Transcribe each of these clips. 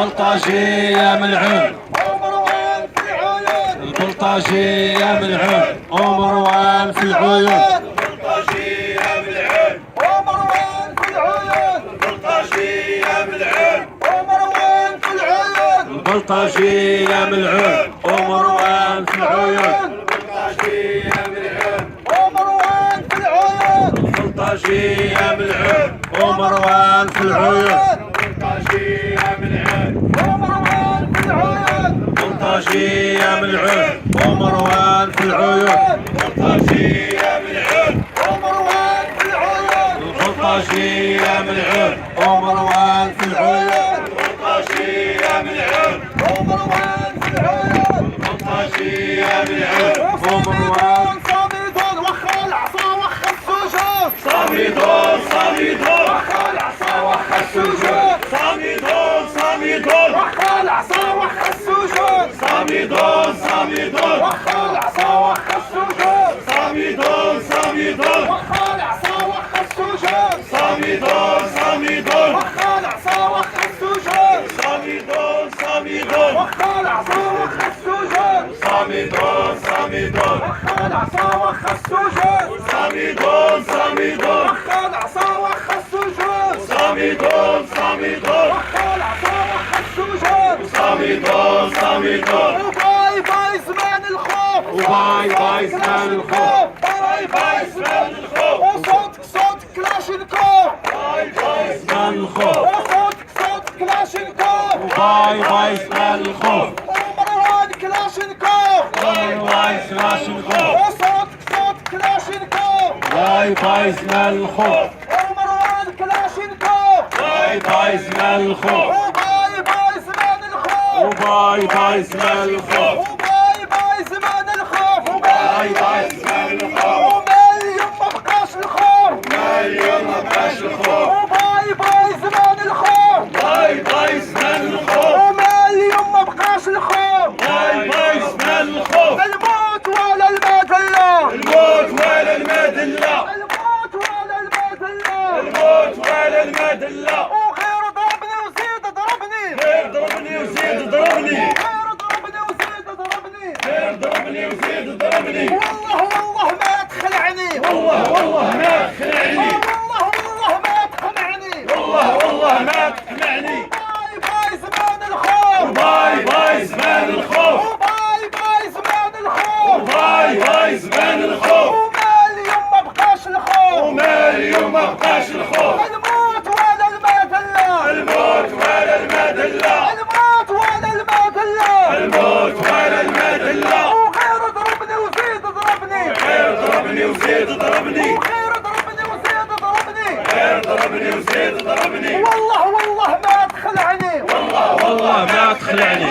البلطجي يا ملعون ومروان في العيون البلطجي يا ملعون ومروان في العيون البلطجي يا ملعون ومروان في العيون البلطجي يا ملعون ومروان في العيون البلطجي يا ملعون ومروان في العيون البلطجي يا ملعون ومروان في العيون البلطجي يا ملعون ومروان في العيون البلطجي يا ملعون ومروان في العيون البلطجي يا ملعون ومروان في العيون البلطجي يا ملعون ومروان في العيون البلطجي يا ملعون ومروان في العيون البلطجي يا ملعون ومروان في العيون البلطجي يا ملعون ومروان صامدون وخا العصا وخا السجون صامدون صامدون وخا العصا وخا السجون صامدون صامدون وخا العصا وخا السجون صامدون صامدون وخا العصا وخا السجون صامدون صامدون وخا العصا وخا السجون صامدون صامدون وخا العصا وخا السجون صامدون صامدون وخا العصا وخا السجون صامدون صامدون وخا العصا وخا السجون صامدون صامدون وخا العصا وخا السجون صامدون صامدون وخا العصا وخا السجون صامدون صامدون وباي باي زمان الخوف وباي باي زمان الخوف باي باي زمان الخوف وصوتك صوت كلاشينكوف باي باي زمان الخوف وصوتك صوت كلاشينكوف باي باي زمان الخوف ومروان كلاشينكوف باي باي زمان الخوف وصوتك صوت كلاشينكوف باي باي زمان الخوف ومروان كلاشينكوف باي باي زمان الخوف وباي باي زمان الخوف وباي باي زمان الخوف وباي باي زمان الخوف باي باي زمان الخوف وماليوم ما بقاش الخوف اليوم ما بقاش الخوف وباي باي زمان الخوف باي باي زمان الخوف وماليوم ما بقاش الخوف باي باي زمان الخوف الموت ولا المذلة الموت ولا المذلة الموت ولا المذلة الموت ولا المذلة وغير ضربني وزيد ضربني غير ضربني وزيد ضربني غير ضربني وزيد ضربني غير ضربني وزيد ضربني والله ما تخلعني والله ما تخلعني والله ما تقنعني والله ما تقنعني باي باي زمان الخوف باي باي زمان الخوف وباي باي زمان الخوف باي باي زمان الخوف وماليوم ما بقاش الخوف وما اليوم ما بقاش الخوف الموت ولا المذلة الموت ولا المذلة الموت ولا المذلة الموت ولا المذلة وغير ضربني وزيد ضربني غير ضربني وزيد ضربني وغير ضربني وزيد ضربني غير ضربني وزيد ضربني والله ما تخلعني والله ما تخلعني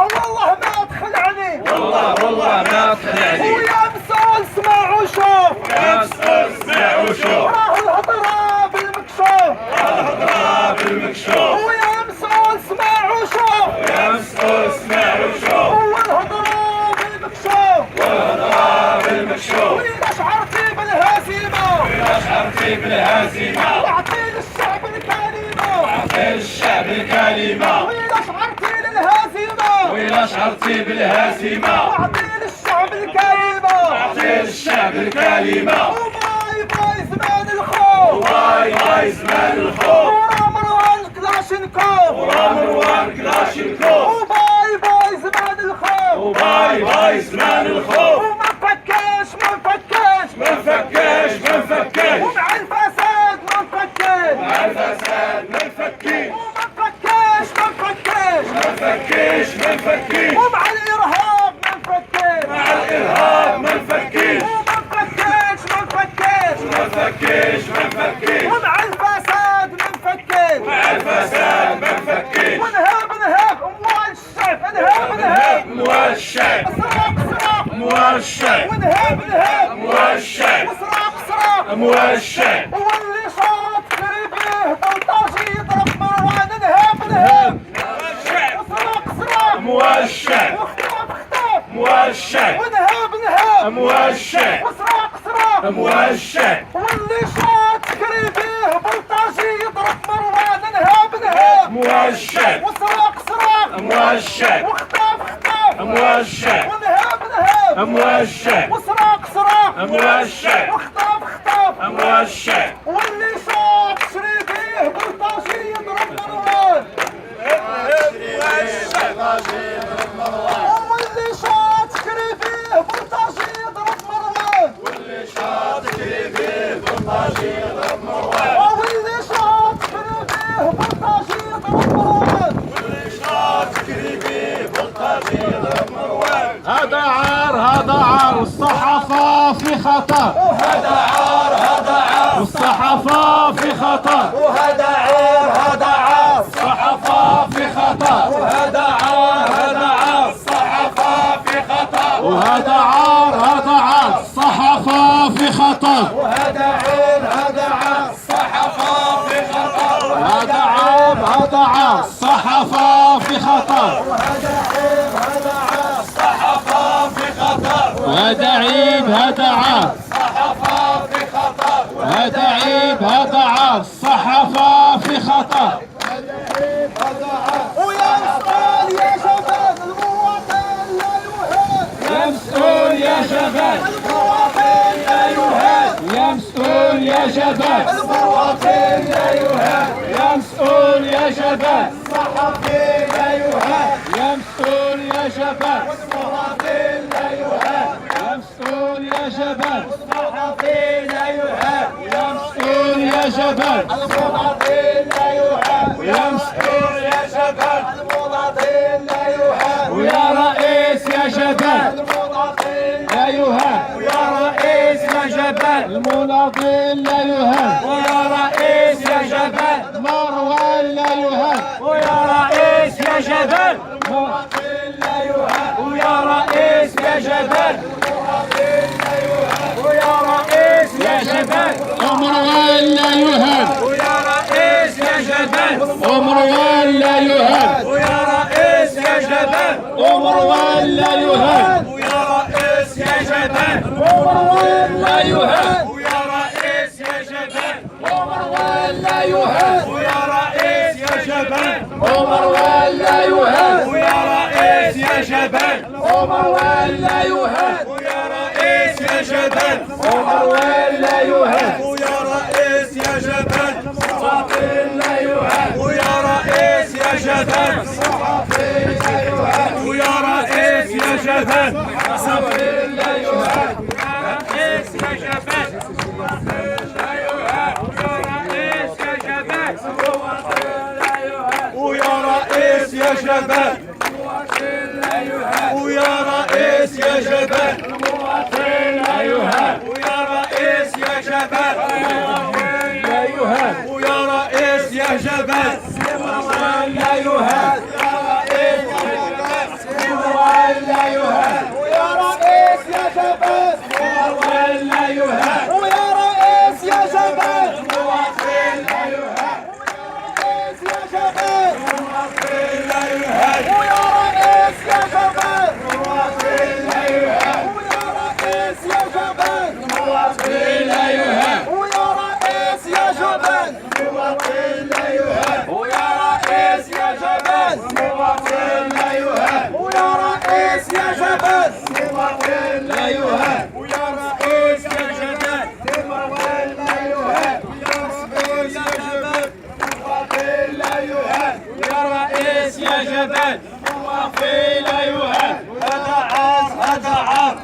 والله ما تخلعني والله ما تخلعني ويا مسؤول اسمع وشوف يا مسؤول اسمع وشوف راه الهضرة بالمكشوف الهضرة بالمكشوف ويا مسؤول اسمع وشوف يا مسؤول اسمع وشوف هو الهضرة بالمكشوف والهضرة بالمكشوف وإذا شعرتي بالهزيمة إذا شعرتي بالهزيمة أعطي للشعب الكلمة أعطي للشعب الكلمة وإذا شعرتي للهزيمة وإذا شعرتي بالهزيمة أعطي للشعب الكلمة أعطي للشعب الكلمة وباي باي زمان الخوف باي باي زمان الخوف ورا مروان كلاشينكوف ورا مروان كلاشينكوف وباي باي زمان الخوف وباي باي زمان الخوف وما نفكاش ما نفكاش ما نفكاش ما نفكاش ومع الفساد ما نفكاش مع الفساد ما نفكيش وما نفكاش ما نفكاش ما نفكيش ما نفكيش ومع الإرهاب ما نفكاش مع الإرهاب ما نفكيش وما نفكاش ما نفكاش ما نفكيش ما نفكيش ومع الفساد ما نفكاش مع الفساد ما نفكيش ونهاب أموال الشعب نهاب أموال الشعب سراق أموال الشعب ونهاب أموال الشعب وسراق أموال الشعب واللي شاط قريبيه بلطجي يضرب مروان نهاب وسراق أموال الشعب وخطاب أموال الشعب ونهاب أموال الشعب وسراق أموال الشعب واللي شاط قريبيه بلطجي يضرب مروان نهاب أموال الشعب وسراق موشع وخطف خطف موشع ونهب نهب موشع وسراق سراق موشع وخطف خطف موشع واللي شاط شريفيه بلطاشي يضرب مروان واللي شاط شريفيه بلطاشي يضرب مروان واللي شاط شريفيه بلطاشي يضرب مروان هذا عار هذا عار الصحافة في خطر وهذا عار هذا عار الصحافة في خطر وهذا عار هذا عار الصحافة في خطر وهذا عار هذا عار الصحافة في خطر وهذا عار هذا عار الصحافة في خطر وهذا عار هذا عار الصحافة في خطر هذا عار هذا عار الصحافة في خطر وهذا عار هذا عار الصحافة في خطر هذا عيب هذا عار الصحافة في خطر هذا عيب هذا عار الصحافة في خطر ويا مسؤول يا شباب المواطن لا يهان يا مسؤول يا شباب المواطن لا يهان يا مسؤول يا شباب المواطن لا يهان يا مسؤول يا شباب الصحفي لا يهان يا مسؤول يا شباب المواطن لا يهان يا مسؤول يا شباب الصحفي لا يهان يا مسؤول يا شباب المواطن لا يهان يا مسؤول يا شباب المواطن لا يهان ويا رئيس يا شباب المواطن لا يهان ويا رئيس يا شباب المناضل لا يهان ويا رئيس يا شباب مروان لا يهان ويا رئيس يا شباب لا يهان ويا رئيس يا شباب ويا رئيس يا شباب مروان لا يهان ويا رئيس يا شباب مروان لا يهان ويا رئيس يا شباب مروان لا يهان ويا رئيس يا شباب مروان لا يهان ويا رئيس يا شباب مروان لا يهان ويا رئيس يا شباب مروان لا يهان ويا رئيس يا شباب مروان لا يهان ويا رئيس يا شباب مروان لا يهان ويا رئيس يا شباب لا يهان ويا رئيس يا شباب ويا رئيس يا شباب لا يهان رئيس يا شباب ويا رئيس يا شباب ويا رئيس يا شباب لا يهان ويا رئيس يا شباب لا يهان ويا رئيس يا شباب لا يهان لا يهان ويا رئيس يا شباب لا يهان ويا رئيس يا شباب لا يهان ويا رئيس يا شباب لا يهان ويا رئيس يا شباب لا يهان ويا رئيس يا شباب لا يهان ويا رئيس يا شباب لا يهان ويا رئيس يا شباب لا يهان ويا رئيس يا شباب لا يهان لا يهان يا رئيس يا شباب لا يهان هذا عار هذا عار